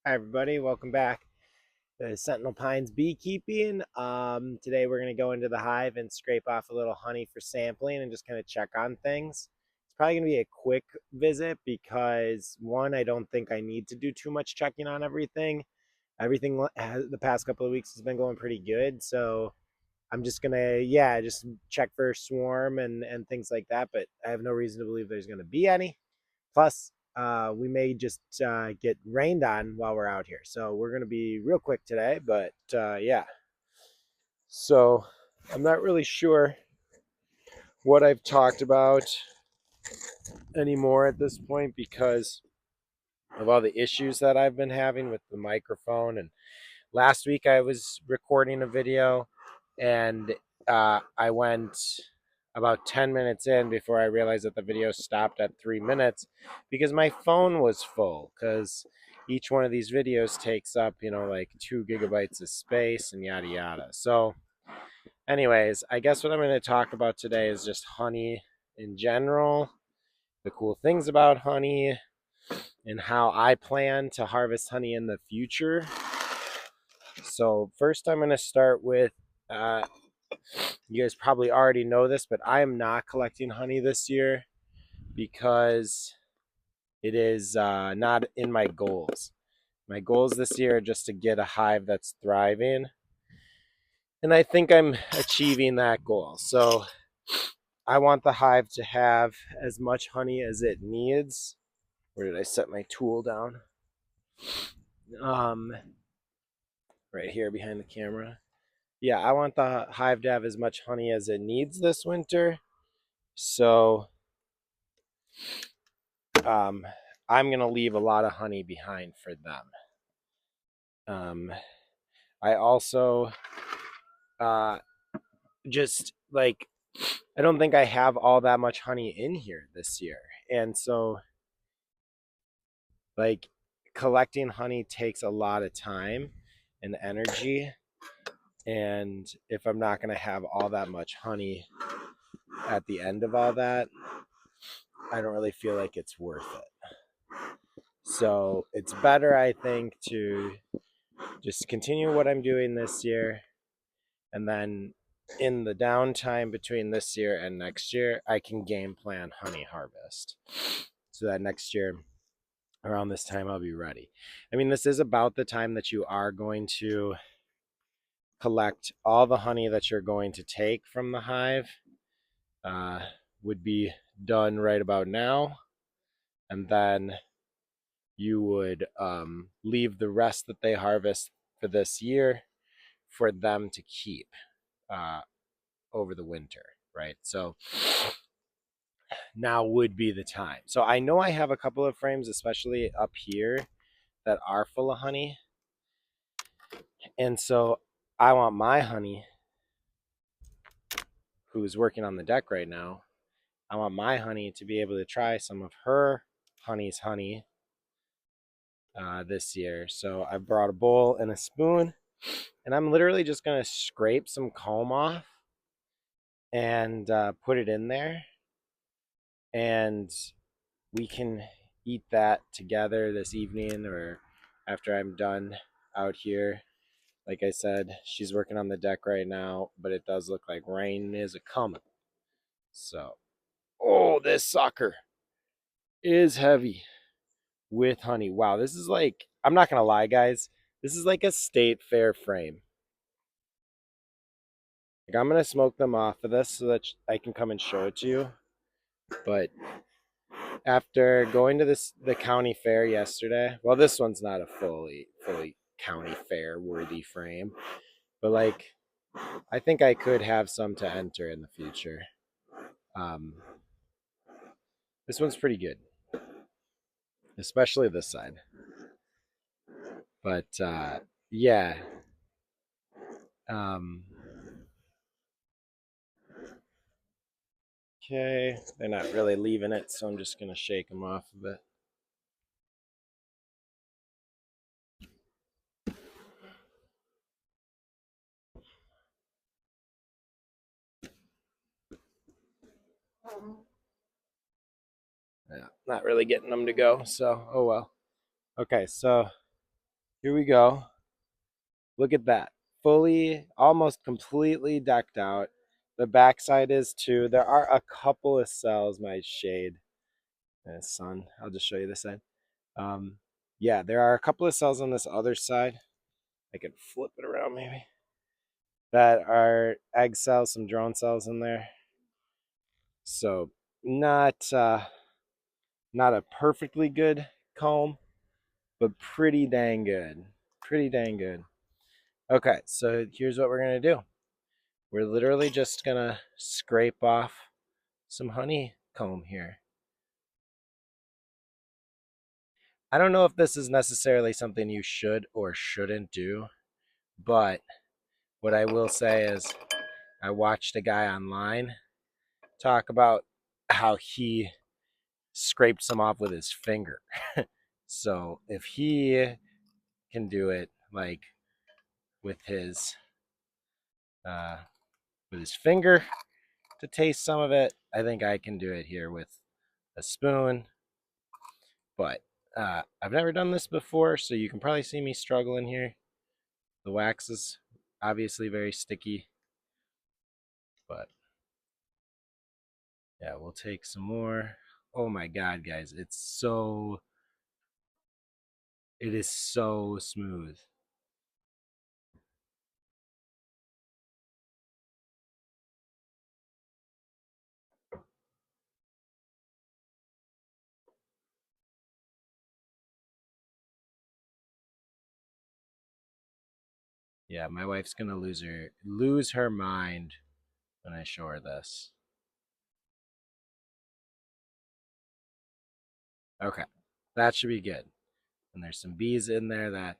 Hi everybody, welcome back to Sentinel Pines Beekeeping. Today we're going to go into the hive and scrape off a little honey for sampling and just kind of check on things. It's probably going to be a quick visit because one, I don't think I need to do too much checking on everything. Everything the past couple of weeks has been going pretty good, so I'm just gonna just check for swarm and things like that. But I have no reason to believe there's going to be any. Plus, we may just get rained on while we're out here. So we're going to be real quick today, but yeah. So I'm not really sure what I've talked about anymore at this point because of all the issues that I've been having with the microphone. And last week I was recording a video and I went about 10 minutes in before I realized that the video stopped at 3 minutes because my phone was full. Because each one of these videos takes up, like 2 gigabytes of space and yada yada. So, anyways, I guess what I'm going to talk about today is just honey in general, the cool things about honey, and how I plan to harvest honey in the future. So, first, I'm going to start with you guys probably already know this, but I am not collecting honey this year because it is not in my goals. My goals this year are just to get a hive that's thriving, and I think I'm achieving that goal. So I want the hive to have as much honey as it needs. Where did I set my tool down? Um, right here behind the camera. Yeah, I want the hive to have as much honey as it needs this winter. So um, I'm gonna leave a lot of honey behind for them. I also uh, just like I don't think I have all that much honey in here this year, and so like collecting honey takes a lot of time and energy, and if I'm not gonna have all that much honey at the end of all that, I don't really feel like it's worth it. So it's better, I think, to just continue what I'm doing this year, and then in the downtime between this year and next year, I can game plan honey harvest so that next year around this time I'll be ready. I mean, this is about the time that you are going to collect all the honey that you're going to take from the hive. uh, would be done right about now, and then you would leave the rest that they harvest for this year for them to keep uh, over the winter, right? So now would be the time. So I know I have a couple of frames, especially up here, that are full of honey. And so I want my honey, who's working on the deck right now, I want my honey to be able to try some of her honey's honey this year. So I brought a bowl and a spoon, and I'm literally just going to scrape some comb off and put it in there. And we can eat that together this evening or after I'm done out here. Like I said, she's working on the deck right now, but it does look like rain is a coming. So, oh, this sucker is heavy with honey. Wow, this is like, I'm not going to lie, guys. This is like a state fair frame. Like, I'm going to smoke them off of this so that I can come and show it to you. But after going to the county fair yesterday, well, this one's not a fully county fair worthy frame, but like I think I could have some to enter in the future. Um, this one's pretty good, especially this side. But yeah, um, okay, they're not really leaving it, so I'm just gonna shake them off a bit. Yeah, not really getting them to go, so oh well. Okay, so Here we go. Look at that. Fully, almost completely decked out. The backside is too. There are a couple of cells, my shade. Sun. I'll just show you this side. Um, yeah, there are a couple of cells on this other side. I can flip it around maybe. That are egg cells, some drone cells in there. So not a perfectly good comb, but pretty dang good. Pretty dang good. Okay, so here's what we're gonna do. We're literally just gonna scrape off some honeycomb here. I don't know if this is necessarily something you should or shouldn't do, but what I will say is I watched a guy online talk about how he scraped some off with his finger. So if he can do it like with his uh, with his finger to taste some of it, I think I can do it here with a spoon. But I've never done this before, so you can probably see me struggling here. The wax is obviously very sticky, but yeah, we'll take some more. Oh my god, guys, it is so smooth. Yeah, my wife's gonna lose her mind when I show her this. Okay, that should be good. And there's some bees in there that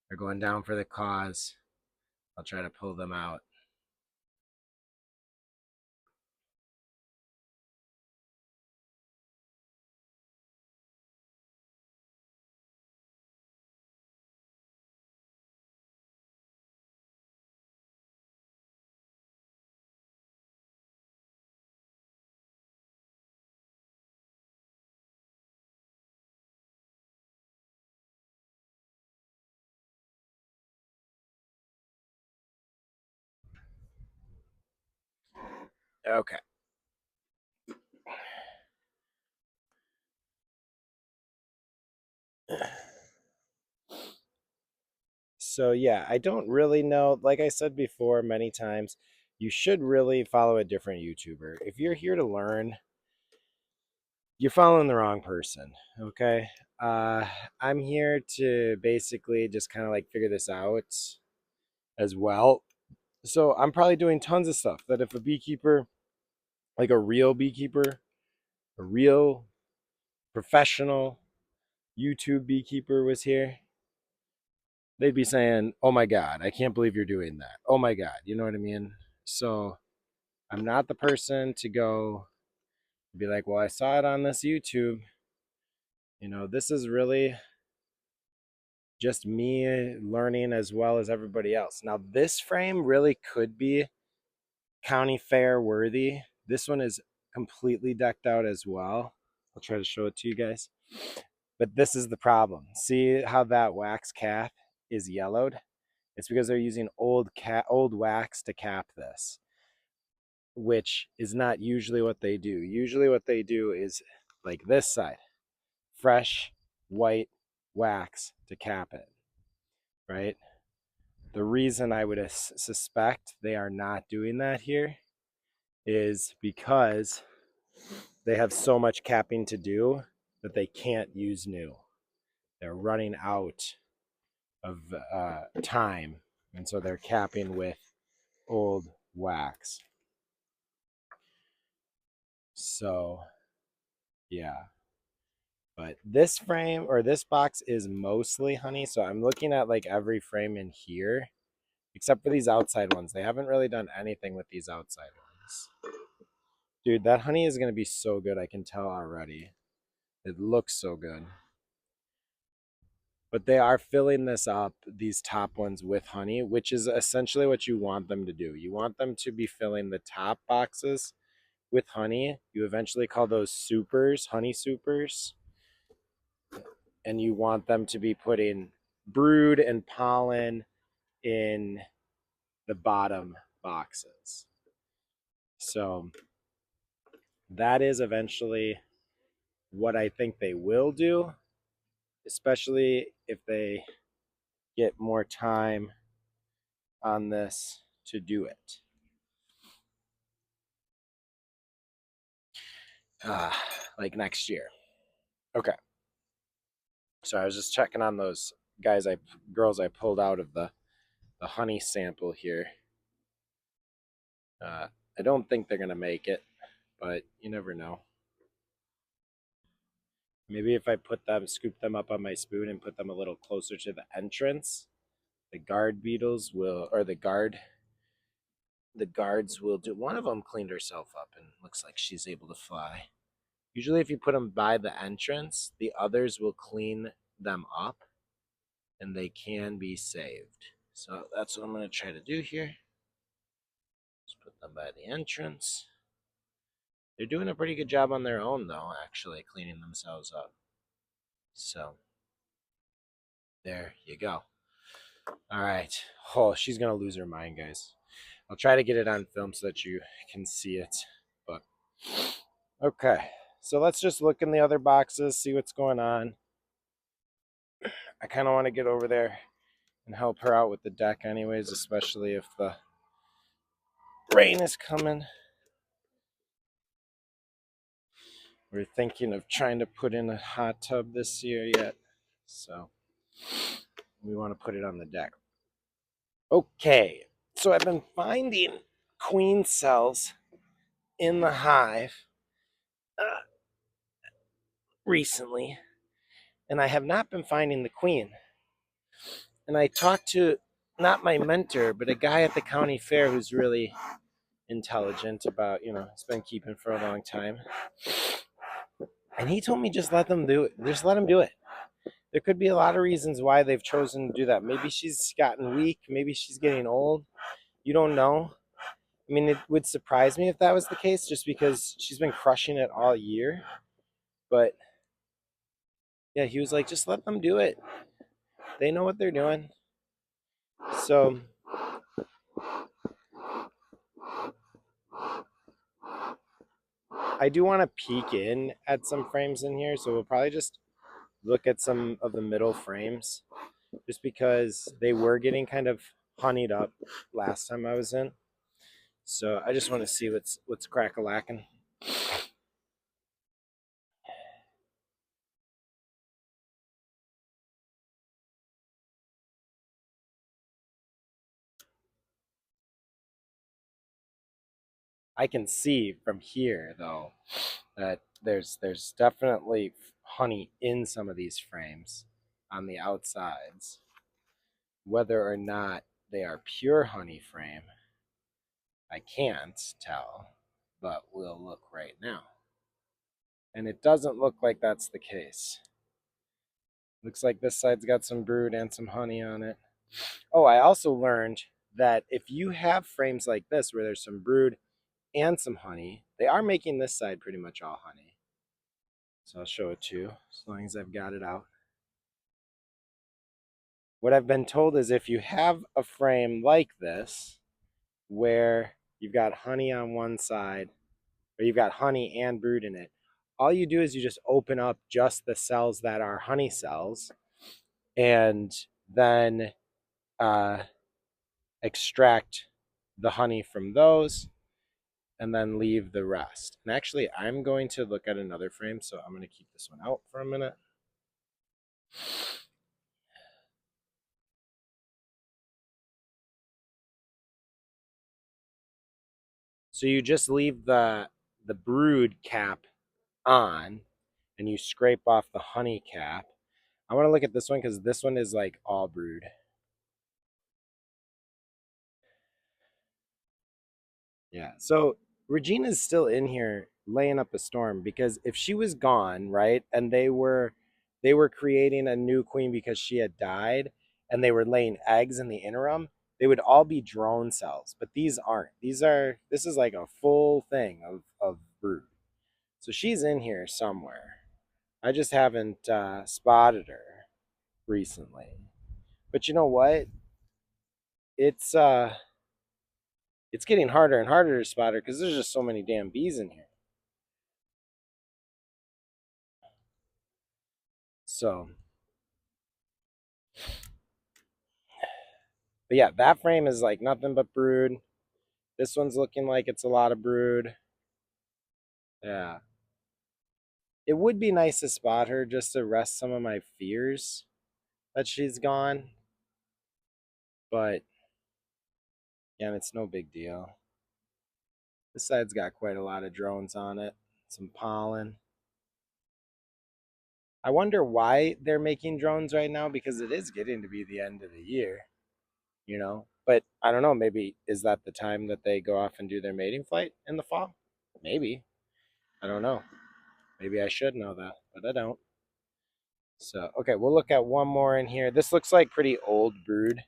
are going down for the cause. I'll try to pull them out. Okay. So yeah, I don't really know. Like I said before many times, you should really follow a different YouTuber. If you're here to learn, you're following the wrong person. Okay. Uh, I'm here to basically just kind of like figure this out as well. So I'm probably doing tons of stuff that if a beekeeper, like a real beekeeper, a real professional YouTube beekeeper was here, they'd be saying, "Oh my God, I can't believe you're doing that. Oh my God," you know what I mean? So I'm not the person to go be like, "Well, I saw it on this YouTube." This is really just me learning as well as everybody else. Now, this frame really could be county fair worthy. This one is completely decked out as well. I'll try to show it to you guys. But this is the problem. See how that wax cap is yellowed? It's because they're using old wax to cap this, which is not usually what they do. Usually what they do is like this side, fresh white wax to cap it, right? The reason I would suspect they are not doing that here is because they have so much capping to do that they can't use new. They're running out of time, and so they're capping with old wax. So, yeah. But this frame or this box is mostly honey, so I'm looking at like every frame in here, except for these outside ones. They haven't really done anything with these outside ones. Dude, that honey is going to be so good, I can tell already. It looks so good. But they are filling this up, these top ones, with honey, which is essentially what you want them to do. You want them to be filling the top boxes with honey. You eventually call those supers, honey supers. And you want them to be putting brood and pollen in the bottom boxes. So that is eventually what I think they will do, especially if they get more time on this to do it. Like next year. Okay. So I was just checking on those girls I pulled out of the honey sample here. I don't think they're gonna make it, but you never know. Maybe if I scoop them up on my spoon and put them a little closer to the entrance, the guard beetles will, or the guards will do. One of them cleaned herself up and looks like she's able to fly. Usually, if you put them by the entrance, the others will clean them up and they can be saved. So that's what I'm going to try to do here. Just put them by the entrance. They're doing a pretty good job on their own, though, actually, cleaning themselves up. So, there you go. All right. Oh, she's going to lose her mind, guys. I'll try to get it on film so that you can see it. But, okay. So let's just look in the other boxes, see what's going on. I kind of want to get over there and help her out with the deck anyways, especially if the rain is coming. We're thinking of trying to put in a hot tub this year yet, so we want to put it on the deck. Okay, so I've been finding queen cells in the hive recently, and I have not been finding the queen. And I talked to not my mentor, but a guy at the county fair who's really intelligent about, he's been keeping for a long time. And he told me just let them do it. Just let them do it. There could be a lot of reasons why they've chosen to do that. Maybe she's gotten weak. Maybe she's getting old. You don't know. I mean, it would surprise me if that was the case, just because she's been crushing it all year. But yeah, he was like, just let them do it. They know what they're doing. So I do want to peek in at some frames in here. So we'll probably just look at some of the middle frames, just because they were getting kind of honeyed up last time I was in. So I just want to see what's crack-a-lacking. I can see from here though that there's definitely honey in some of these frames on the outsides. Whether or not they are pure honey frame, I can't tell, but we'll look right now. And it doesn't look like that's the case. Looks like this side's got some brood and some honey on it. Oh, I also learned that if you have frames like this where there's some brood and some honey, they are making this side pretty much all honey. So I'll show it to you as long as I've got it out. What I've been told is if you have a frame like this where you've got honey on one side, or you've got honey and brood in it, all you do is you just open up just the cells that are honey cells and then extract the honey from those and then leave the rest. And actually, I'm going to look at another frame, so I'm going to keep this one out for a minute. So you just leave the brood cap on and you scrape off the honey cap. I want to look at this one because this one is like all brood. Yeah. So Regina's still in here laying up a storm, because if she was gone, right, and they were creating a new queen because she had died and they were laying eggs in the interim, they would all be drone cells, but these aren't. This is like a full thing of brood. So she's in here somewhere. I just haven't spotted her recently. But you know what? It's uh it's getting harder and harder to spot her because there's just so many damn bees in here. So, but yeah, that frame is like nothing but brood. This one's looking like it's a lot of brood. Yeah. It would be nice to spot her just to rest some of my fears that she's gone. But again, it's no big deal. This side's got quite a lot of drones on it, some pollen. I wonder why they're making drones right now because it is getting to be the end of the year, you know? But I don't know, maybe is that the time that they go off and do their mating flight in the fall? Maybe. I don't know. Maybe I should know that, but I don't. So, okay, we'll look at one more in here. This looks like pretty old brood.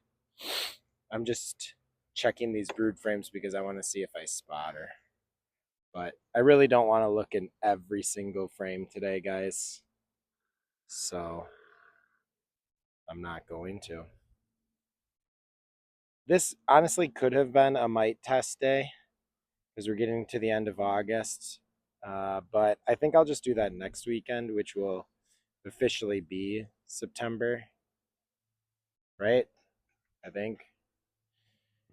I'm just checking these brood frames because I want to see if I spot her. But I really don't want to look in every single frame today, guys. So I'm not going to. This honestly could have been a mite test day because we're getting to the end of August. But I think I'll just do that next weekend, which will officially be September, right? I think.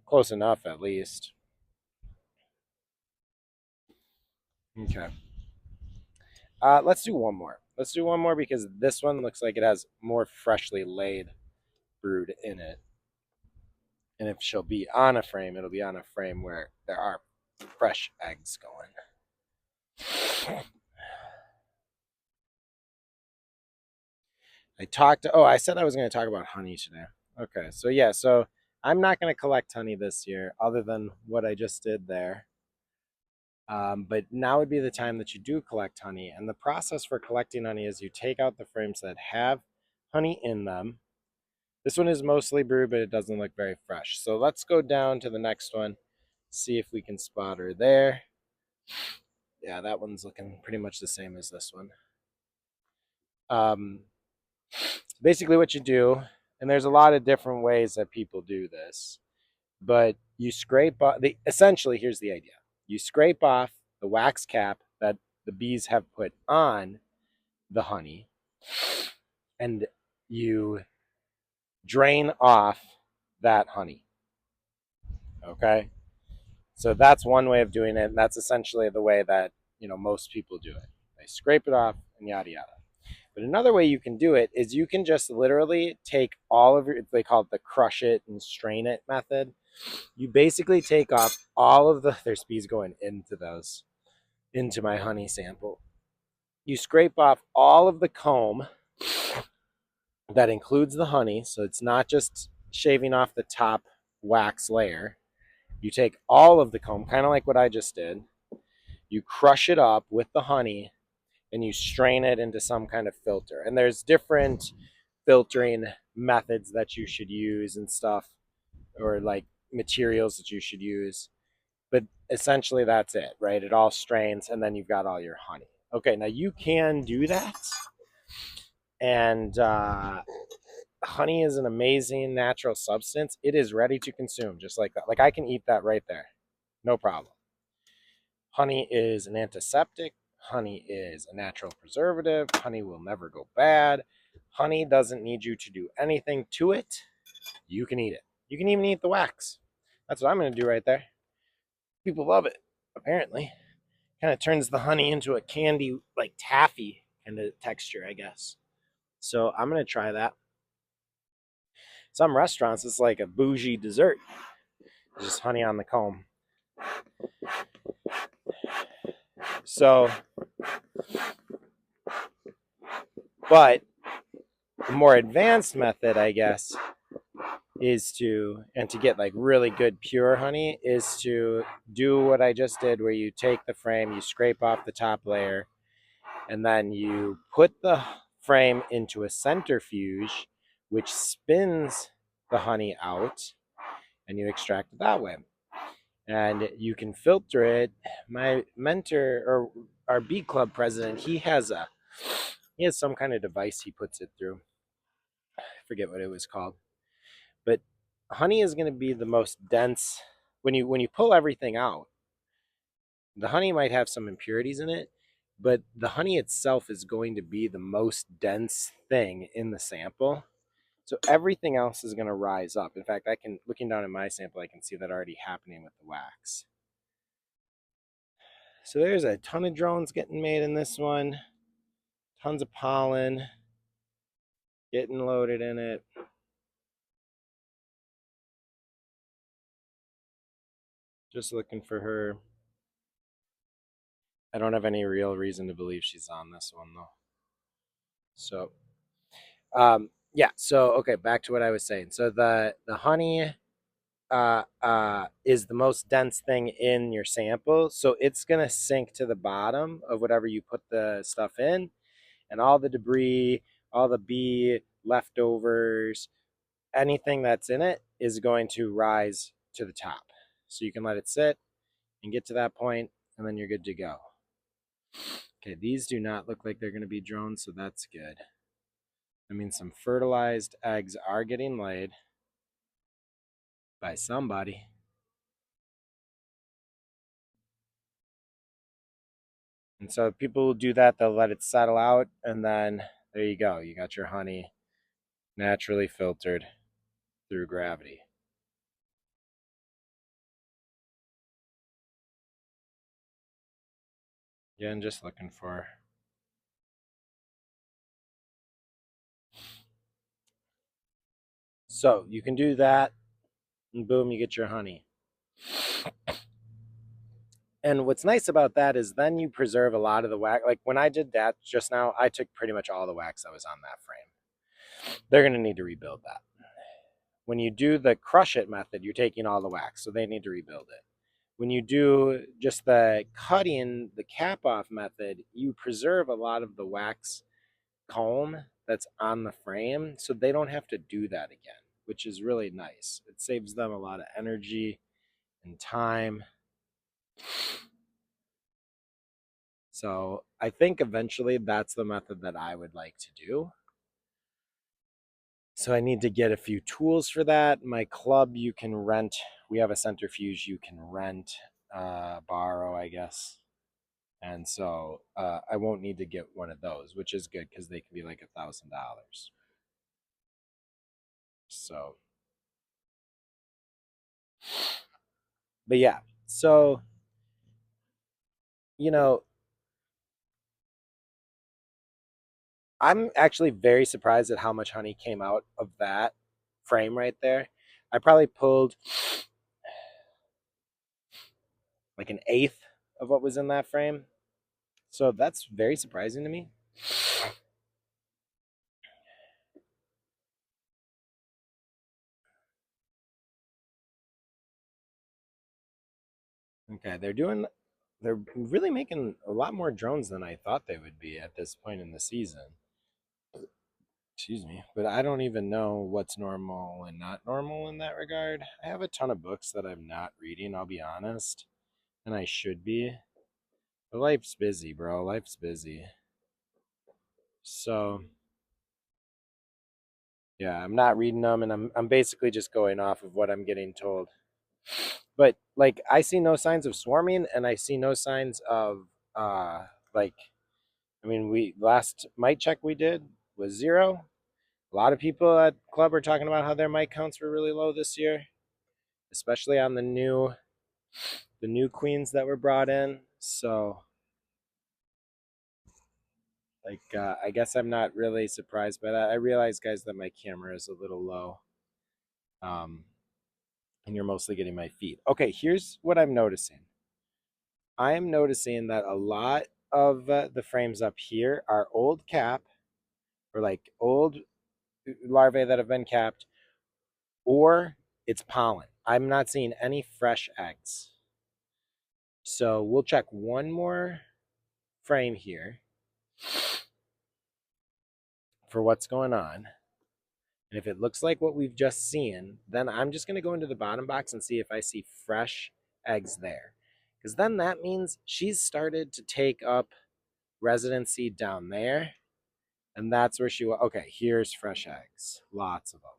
Close enough, at least. Okay. Let's do one more. Let's do one more because this one looks like it has more freshly laid brood in it. And if she'll be on a frame, it'll be on a frame where there are fresh eggs going. I said I was going to talk about honey today. Okay, so yeah, so I'm not going to collect honey this year other than what I just did there. But now would be the time that you do collect honey. And the process for collecting honey is you take out the frames that have honey in them. This one is mostly brewed, but it doesn't look very fresh. So let's go down to the next one, see if we can spot her there. Yeah, that one's looking pretty much the same as this one. Um, Basically what you do, and there's a lot of different ways that people do this, but you scrape off essentially here's the idea. You scrape off the wax cap that the bees have put on the honey, and you drain off that honey. Okay? So that's one way of doing it, and that's essentially the way that, most people do it. They scrape it off and yada yada. But another way you can do it is you can just literally take all of they call it the crush it and strain it method. You basically take off all of there's bees going into my honey sample. You scrape off all of the comb that includes the honey. So it's not just shaving off the top wax layer. You take all of the comb, kind of like what I just did. You crush it up with the honey and you strain it into some kind of filter. And there's different filtering methods that you should use and stuff, or like materials that you should use. But essentially, that's it, right? It all strains, and then you've got all your honey. Okay, now you can do that. And honey is an amazing natural substance. It is ready to consume, just like that. Like I can eat that right there, no problem. Honey is an antiseptic. Honey is a natural preservative. Honey will never go bad. Honey doesn't need you to do anything to it. You can eat it. You can even eat the wax. That's what I'm going to do right there. People love it, apparently. Kind of turns the honey into a candy, like taffy kind of texture, I guess. So I'm going to try that. Some restaurants, it's like a bougie dessert. Just honey on the comb. So, but the more advanced method, I guess, is to get like really good pure honey, is to do what I just did, where you take the frame, you scrape off the top layer, and then you put the frame into a centrifuge, which spins the honey out, and you extract it that way. And you can filter it. My mentor, or our bee club president, he has some kind of device he puts it through. I forget what it was called. But honey is going to be the most dense. When you pull everything out, the honey might have some impurities in it, but the honey itself is going to be the most dense thing in the sample. So everything else is going to rise up. In fact, looking down at my sample, I can see that already happening with the wax. So there's a ton of drones getting made in this one. Tons of pollen getting loaded in it. Just looking for her. I don't have any real reason to believe she's on this one though. So, yeah. So okay, back to what I was saying. So the honey is the most dense thing in your sample, so it's gonna sink to the bottom of whatever you put the stuff in, and all the debris, all the bee leftovers, anything that's in it is going to rise to the top. So you can let it sit and get to that point, and then you're good to go. Okay, these do not look like they're going to be drones, so that's good. I mean, some fertilized eggs are getting laid by somebody. And so people will do that, they'll let it settle out, and then there you go. You got your honey naturally filtered through gravity. Again, just looking for. So you can do that, and boom, you get your honey. And what's nice about that is then you preserve a lot of the wax. Like when I did that just now, I took pretty much all the wax that was on that frame. They're going to need to rebuild that. When you do the crush it method, you're taking all the wax, so they need to rebuild it. When you do just the cutting, the cap off method, you preserve a lot of the wax comb that's on the frame, so they don't have to do that again, which is really nice. It saves them a lot of energy and time. So I think eventually that's the method that I would like to do. So I need to get a few tools for that. My club, you can rent. We have a centrifuge you can rent, borrow, I guess. And so I won't need to get one of those, which is good because they can be like $1,000. So, but yeah, so you know, I'm actually very surprised at how much honey came out of that frame right there. I probably pulled like an eighth of what was in that frame. So that's very surprising to me. Okay, they're really making a lot more drones than I thought they would be at this point in the season. Excuse me, but I don't even know what's normal and not normal in that regard. I have a ton of books that I'm not reading, I'll be honest, and I should be. But life's busy, bro. Life's busy. So, yeah, I'm not reading them and I'm basically just going off of what I'm getting told. But like I see no signs of swarming and I see no signs of like I mean we last mite check we did was 0. A lot of people at club are talking about how their mite counts were really low this year, especially on the new queens that were brought in. So like I guess I'm not really surprised by that. I realize guys that my camera is a little low. Um and you're mostly getting my feet. Okay, here's what I'm noticing. I am noticing that a lot of the frames up here are old cap or like old larvae that have been capped, or it's pollen. I'm not seeing any fresh eggs. So we'll check one more frame here for what's going on. And if it looks like what we've just seen, then I'm just going to go into the bottom box and see if I see fresh eggs there. Because then that means she's started to take up residency down there. And that's where she was. Okay, here's fresh eggs. Lots of them.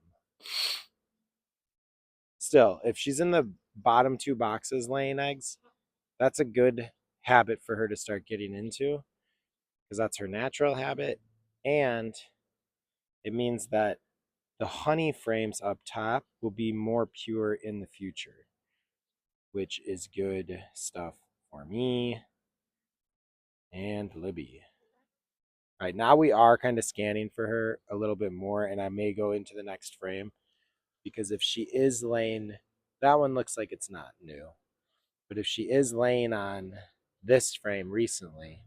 still, if she's in the bottom two boxes laying eggs, that's a good habit for her to start getting into because that's her natural habit. And it means that the honey frames up top will be more pure in the future, which is good stuff for me and Libby. All right, now we are kind of scanning for her a little bit more, and I may go into the next frame because if she is laying, that one looks like it's not new, but if she is laying on this frame recently,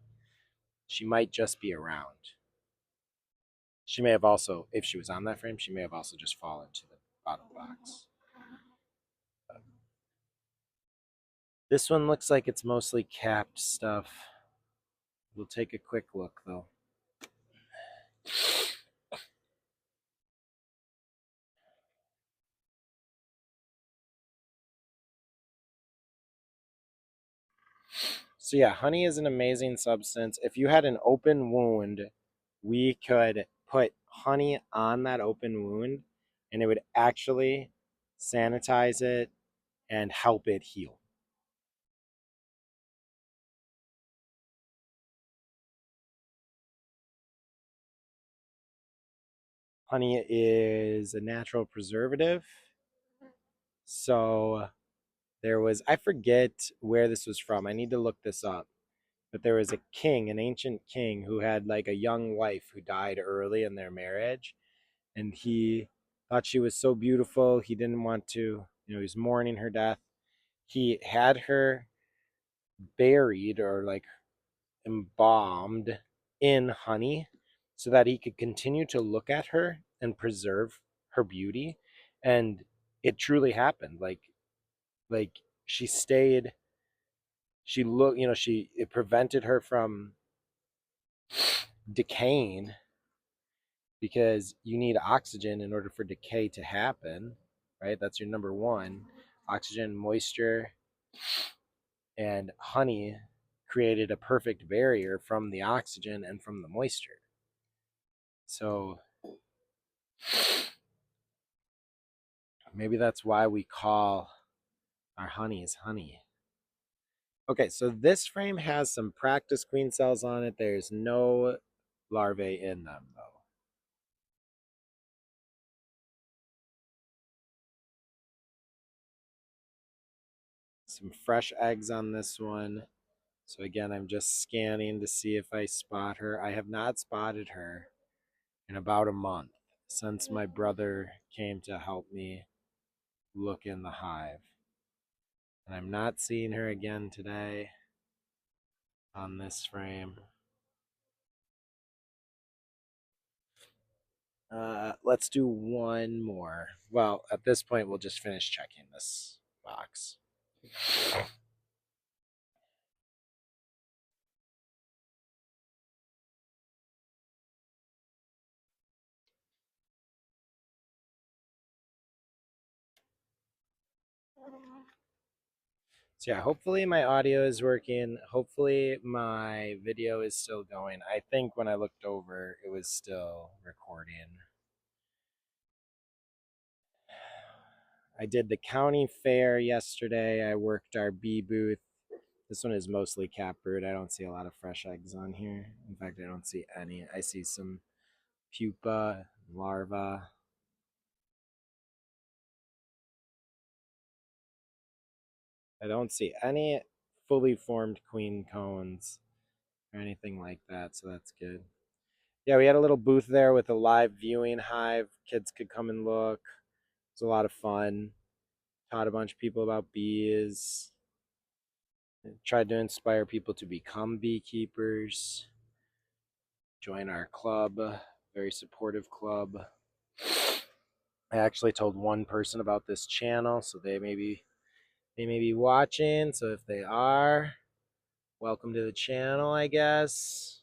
she might just be around. She may have also, if she was on that frame, she may have also just fallen to the bottom box. This one looks like it's mostly capped stuff. We'll take a quick look though. So yeah, honey is an amazing substance. If you had an open wound, we could put honey on that open wound and it would actually sanitize it and help it heal. Honey is a natural preservative. So there was, I forget where this was from. I need to look this up. But there was a king, an ancient king, who had like a young wife who died early in their marriage. And he thought she was so beautiful. He didn't want to, he was mourning her death. He had her buried or like embalmed in honey so that he could continue to look at her and preserve her beauty. And it truly happened. Like she stayed, she looked, she, it prevented her from decaying because you need oxygen in order for decay to happen, right? That's your number one. Oxygen, moisture, and honey created a perfect barrier from the oxygen and from the moisture. So maybe that's why we call our honeys honey. Okay, so this frame has some practice queen cells on it. There's no larvae in them though. Some fresh eggs on this one. So again, I'm just scanning to see if I spot her. I have not spotted her in about a month since my brother came to help me look in the hive. And I'm not seeing her again today on this frame. Let's do one more. Well, at this point, we'll just finish checking this box. So yeah, hopefully my audio is working. Hopefully my video is still going. I think when I looked over, it was still recording. I did the county fair yesterday. I worked our bee booth. This one is mostly cat brood. I don't see a lot of fresh eggs on here. In fact, I don't see any. I see some pupa, larva. I don't see any fully formed queen cones or anything like that, so that's good. Yeah, we had a little booth there with a live viewing hive. Kids could come and look. It was a lot of fun. Taught a bunch of people about bees. Tried to inspire people to become beekeepers. Join our club, very supportive club. I actually told one person about this channel, so they may be watching. So if they are, welcome to the channel, I guess.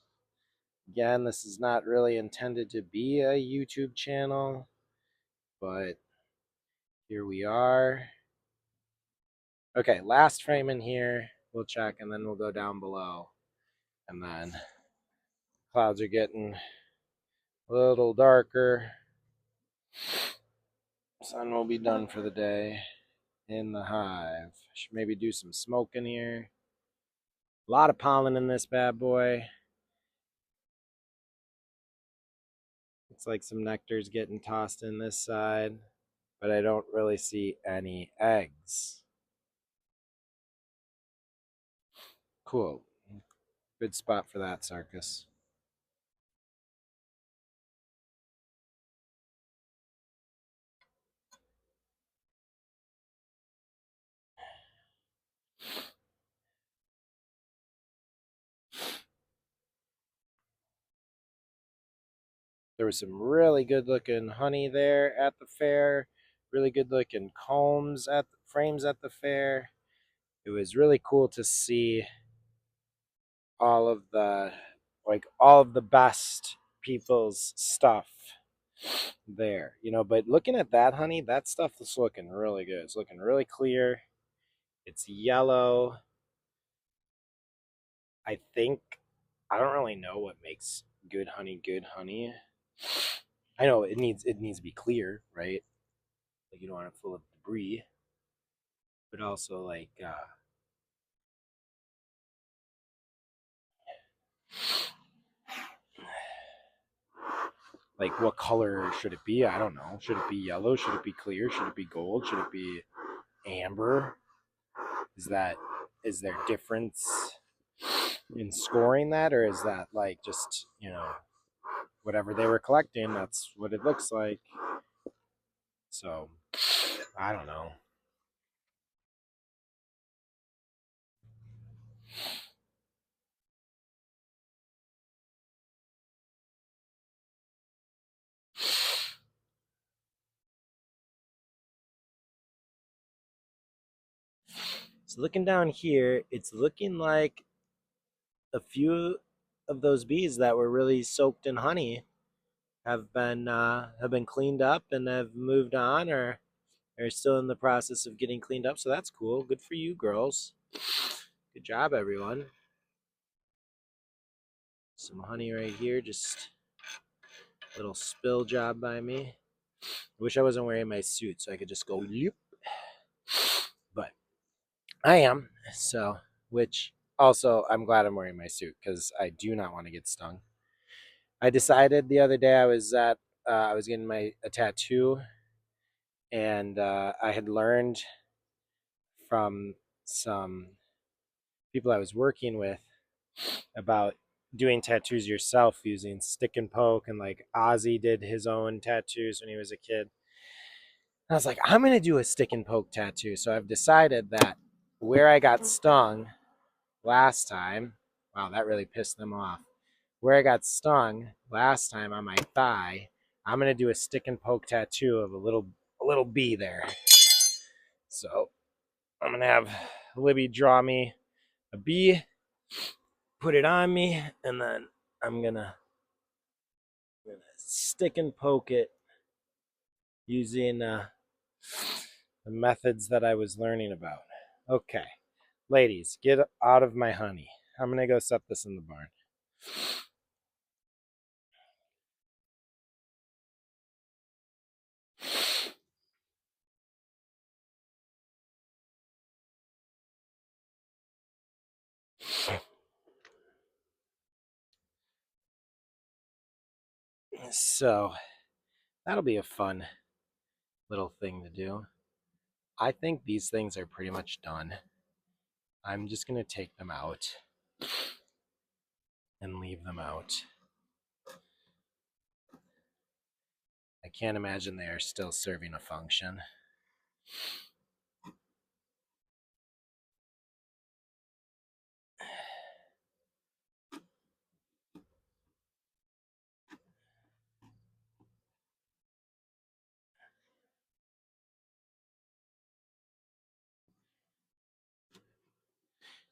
Again, this is not really intended to be a YouTube channel, but here we are. Okay, last frame in here. We'll check and then we'll go down below. And then clouds are getting a little darker. Sun will be done for the day. in the hive. Should maybe do some smoking here. A lot of pollen in this bad boy. Looks like some nectar's getting tossed in this side, but I don't really see any eggs. Cool. Good spot for that, Sarkis. There was some really good looking honey there at the fair, really good looking combs at the frames at the fair. It was really cool to see all of the all of the best people's stuff there, but looking at that honey, that stuff is looking really good. It's looking really clear. It's yellow. I think I don't really know what makes good honey. I know it needs to be clear, right? Like you don't want it full of debris, but also like what color should it be? I don't know. Should it be yellow? Should it be clear? Should it be gold? Should it be amber? Is there difference in scoring that, or is that like just whatever they were collecting? That's what it looks like. So I don't know. So looking down here, it's looking like a few of those bees that were really soaked in honey have been cleaned up and have moved on, or are still in the process of getting cleaned up. So that's cool. Good for you, girls. Good job, everyone. Some honey right here, just a little spill job by me. I wish I wasn't wearing my suit so I could just go loop, but I am. So, which also I'm glad I'm wearing my suit because I do not want to get stung. I decided the other day I was getting a tattoo, and I had learned from some people I was working with about doing tattoos yourself using stick and poke, and like Ozzy did his own tattoos when he was a kid. I was like, I'm gonna do a stick and poke tattoo. So I've decided that where I got stung last time, wow, that really pissed them off. Where I got stung last time on my thigh, I'm gonna do a stick and poke tattoo of a little bee there. So I'm gonna have Libby draw me a bee, put it on me, and then I'm gonna stick and poke it using the methods that I was learning about. Okay, ladies, get out of my honey. I'm gonna go set this in the barn. So that'll be a fun little thing to do. I think these things are pretty much done. I'm just gonna take them out and leave them out. I can't imagine they are still serving a function.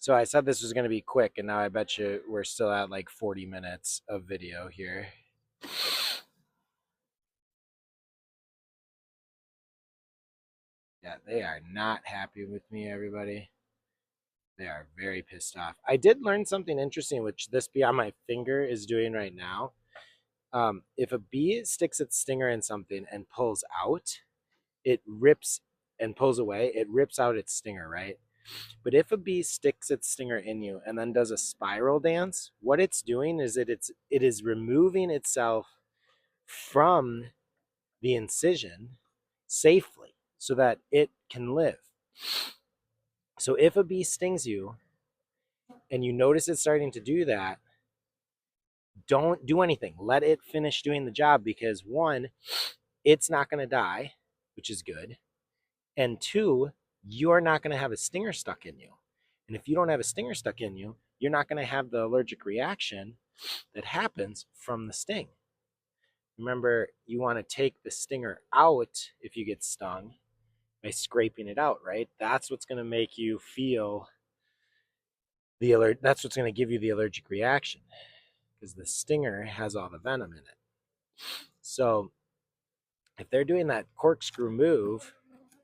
So I said this was going to be quick, and now I bet you we're still at like 40 minutes of video here. Yeah, they are not happy with me, everybody. They are very pissed off. I did learn something interesting, which this bee on my finger is doing right now. If a bee sticks its stinger in something and pulls out, it rips and pulls away, it rips out its stinger, right? But if a bee sticks its stinger in you and then does a spiral dance, what it's doing is it is removing itself from the incision safely so that it can live. So if a bee stings you and you notice it starting to do that, don't do anything. Let it finish doing the job, because one, it's not going to die, which is good. And two, you're not going to have a stinger stuck in you. And if you don't have a stinger stuck in you, you're not going to have the allergic reaction that happens from the sting. Remember, you want to take the stinger out if you get stung by scraping it out, right? That's what's going to make you feel the alert. That's what's going to give you the allergic reaction, because the stinger has all the venom in it. So if they're doing that corkscrew move,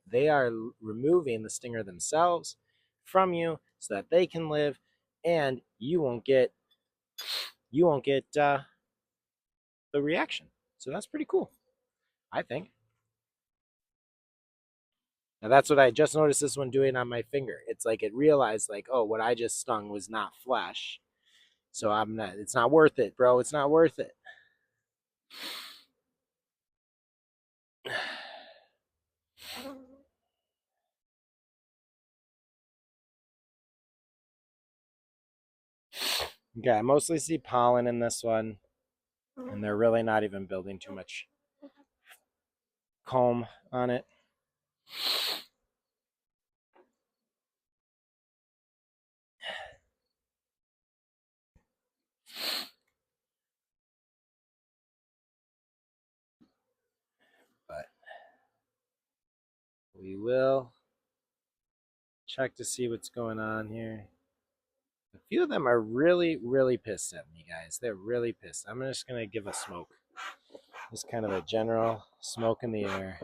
they are removing the stinger themselves from you so that they can live, and you won't get the reaction. So that's pretty cool, I think. Now that's what I just noticed this one doing on my finger. It's like it realized, like, oh, what I just stung was not flesh. So I'm not, it's not worth it, bro. It's not worth it. Okay, I mostly see pollen in this one, and they're really not even building too much comb on it. But we will check to see what's going on here. A few of them are really, really pissed at me, guys. They're really pissed. I'm just going to give a smoke. Just kind of a general smoke in the air.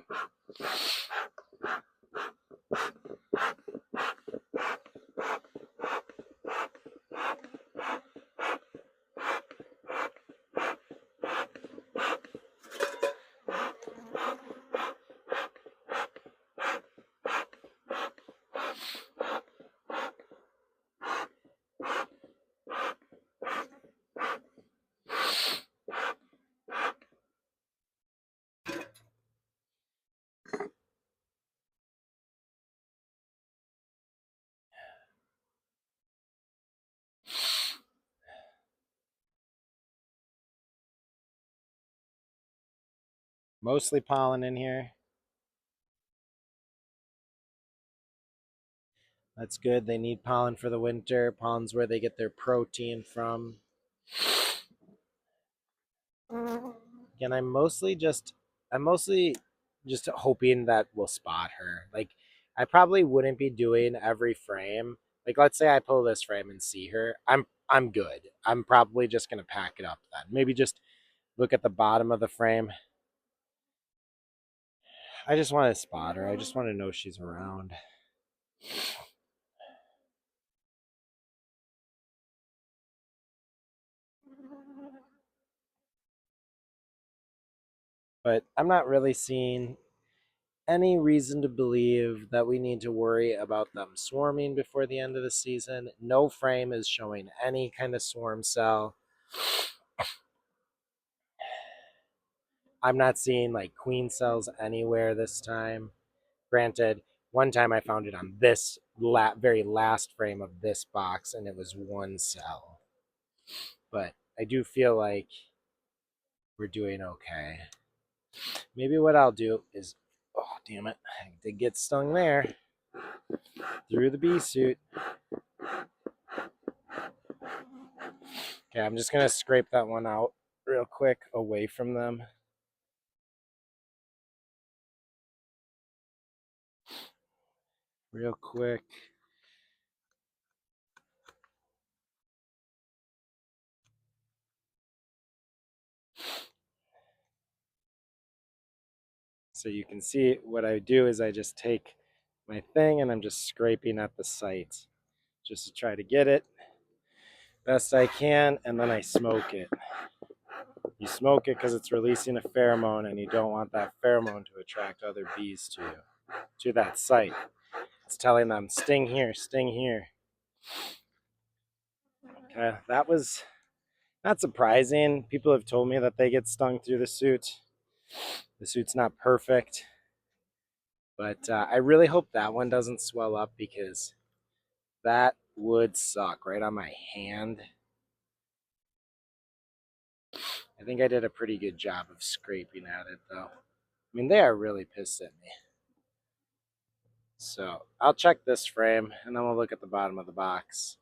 Mostly pollen in here. That's good. They need pollen for the winter. Pollen's where they get their protein from. Again, I'm mostly just hoping that we'll spot her. Like, I probably wouldn't be doing every frame. Like, let's say I pull this frame and see her. I'm good. I'm probably just gonna pack it up then. Maybe just look at the bottom of the frame. I just want to spot her. I just want to know she's around. But I'm not really seeing any reason to believe that we need to worry about them swarming before the end of the season. No frame is showing any kind of swarm cell. I'm not seeing like queen cells anywhere this time. Granted, one time I found it on this very last frame of this box, and it was one cell. But I do feel like we're doing okay. Maybe what I'll do is, oh, damn it, I did get stung there through the bee suit. Okay, I'm just going to scrape that one out real quick away from them. Real quick. So you can see what I do is I just take my thing and I'm just scraping at the site just to try to get it best I can, and then I smoke it. You smoke it because it's releasing a pheromone, and you don't want that pheromone to attract other bees to you. to that site. It's telling them sting here, sting here. Okay, that was not surprising. People have told me that they get stung through the suit. The suit's not perfect, but I really hope that one doesn't swell up because that would suck right on my hand. I think I did a pretty good job of scraping at it though. I mean, they are really pissed at me. So I'll check this frame and then we'll look at the bottom of the box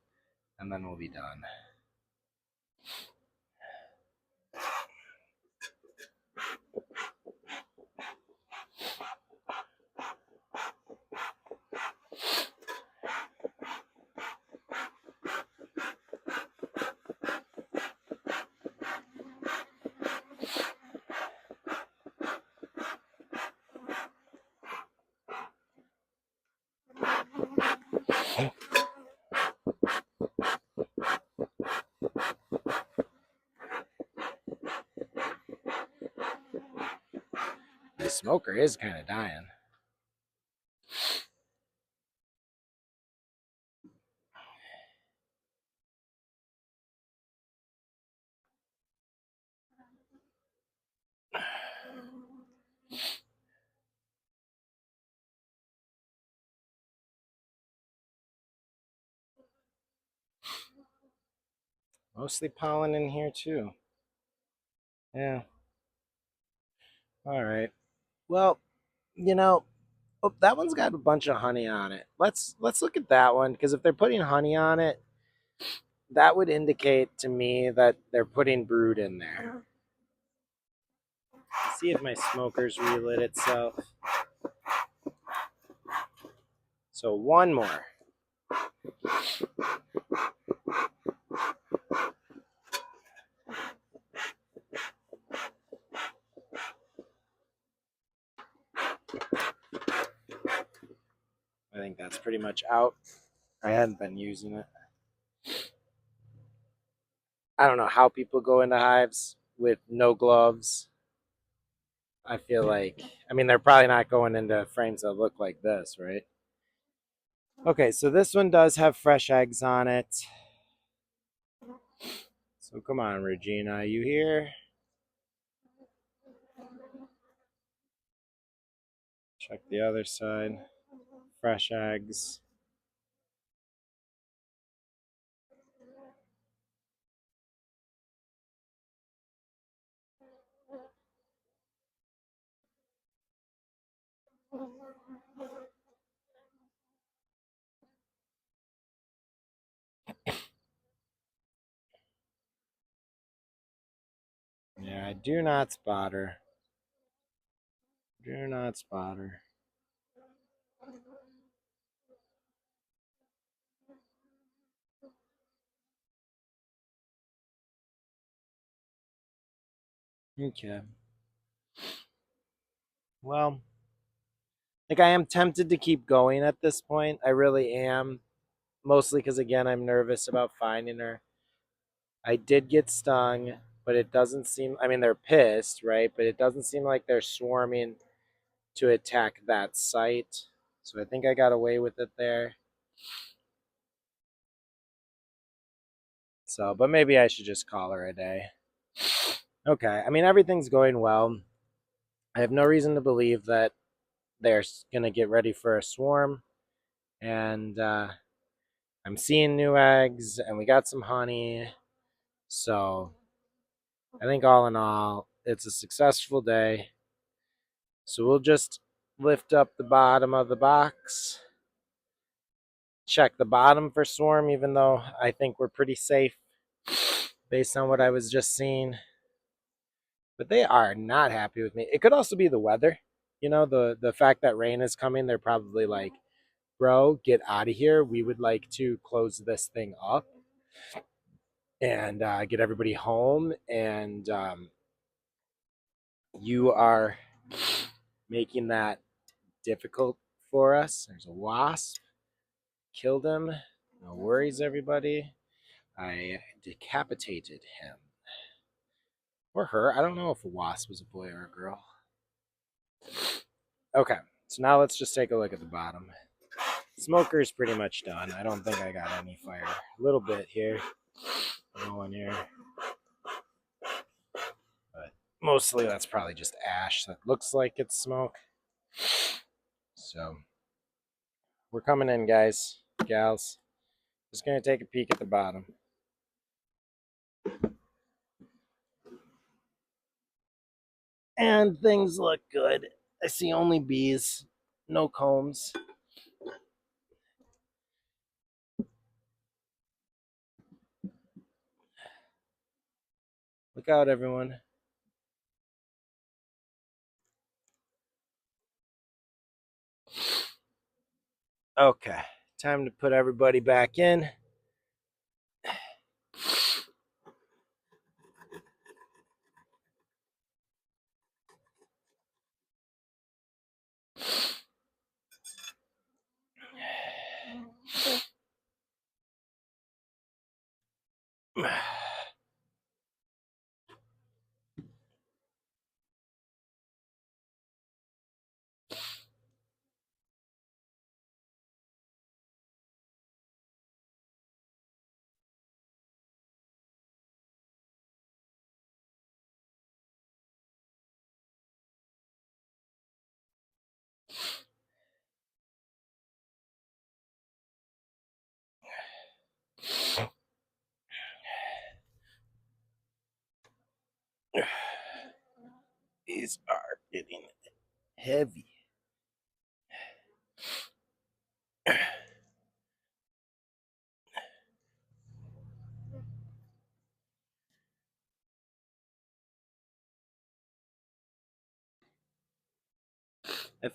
and then we'll be done. The smoker is kind of dying. Mostly pollen in here too. Yeah. All right. Well, you know, oh, that one's got a bunch of honey on it. Let's look at that one because if they're putting honey on it, that would indicate to me that they're putting brood in there. See if my smoker's relit itself. So one more. I think that's pretty much out. I hadn't been using it. I don't know how people go into hives with no gloves. I feel like, I mean, they're probably not going into frames that look like this, right? Okay, so this one does have fresh eggs on it. So come on, Regina, you here? Check the other side. Fresh eggs. Yeah, I do not spot her. Do not spot her. Okay. Well, like I am tempted to keep going at this point. I really am. Mostly because, again, I'm nervous about finding her. I did get stung, but it doesn't seem, I mean, they're pissed, right? But it doesn't seem like they're swarming to attack that site. So I think I got away with it there. So, but maybe I should just call her a day. Okay. I mean, everything's going well. I have no reason to believe that they're going to get ready for a swarm. And I'm seeing new eggs, and we got some honey. So I think all in all, it's a successful day. So we'll just lift up the bottom of the box, check the bottom for swarm, even though I think we're pretty safe based on what I was just seeing. But they are not happy with me. It could also be the weather. You know, the fact that rain is coming, they're probably like, bro, get out of here. We would like to close this thing up and get everybody home. And you are making that difficult for us. There's a wasp. Killed him. No worries, everybody. I decapitated him. Or her. I don't know if a wasp was a boy or a girl. Okay. So now let's just take a look at the bottom. Smoker's pretty much done. I don't think I got any fire. A little bit here. No one here. But mostly that's probably just ash that looks like it's smoke. So we're coming in, guys, gals. Just gonna take a peek at the bottom. And things look good. I see only bees, no combs. Look out, everyone. Okay, time to put everybody back in. These are getting heavy. I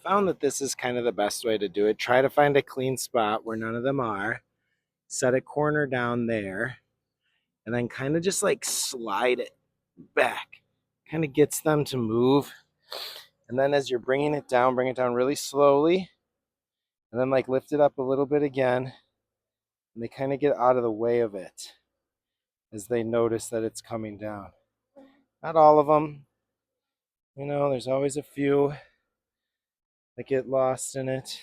found that this is kind of the best way to do it. Try to find a clean spot where none of them are. Set a corner down there. And then kind of just like slide it back. Kind of gets them to move. And then as you're bringing it down, bring it down really slowly. And then like lift it up a little bit again. And they kind of get out of the way of it as they notice that it's coming down. Not all of them. You know, there's always a few that get lost in it.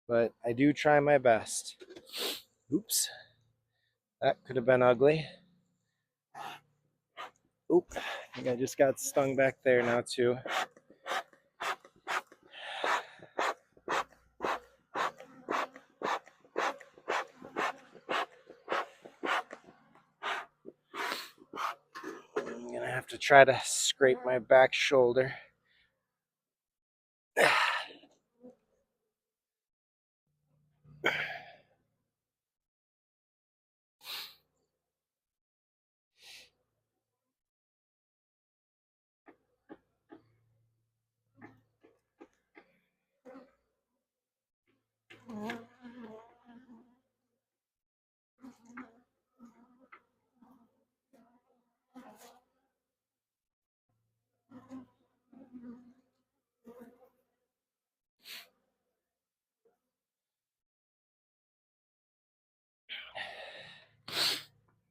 But I do try my best. Oops. That could have been ugly. Oop. I think I just got stung back there now too. I'm gonna have to try to scrape my back shoulder.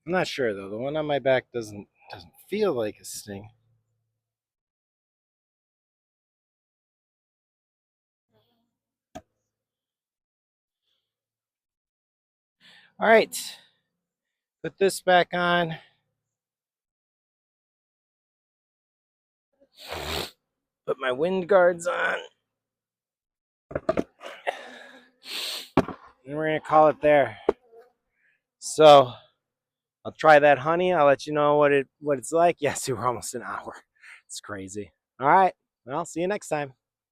I'm not sure though. The one on my back doesn't feel like a sting. All right. Put this back on. Put my wind guards on. And we're gonna call it there. So I'll try that honey. I'll let you know what it's like. Yes, we're almost an hour. It's crazy. All right. Well, see you next time.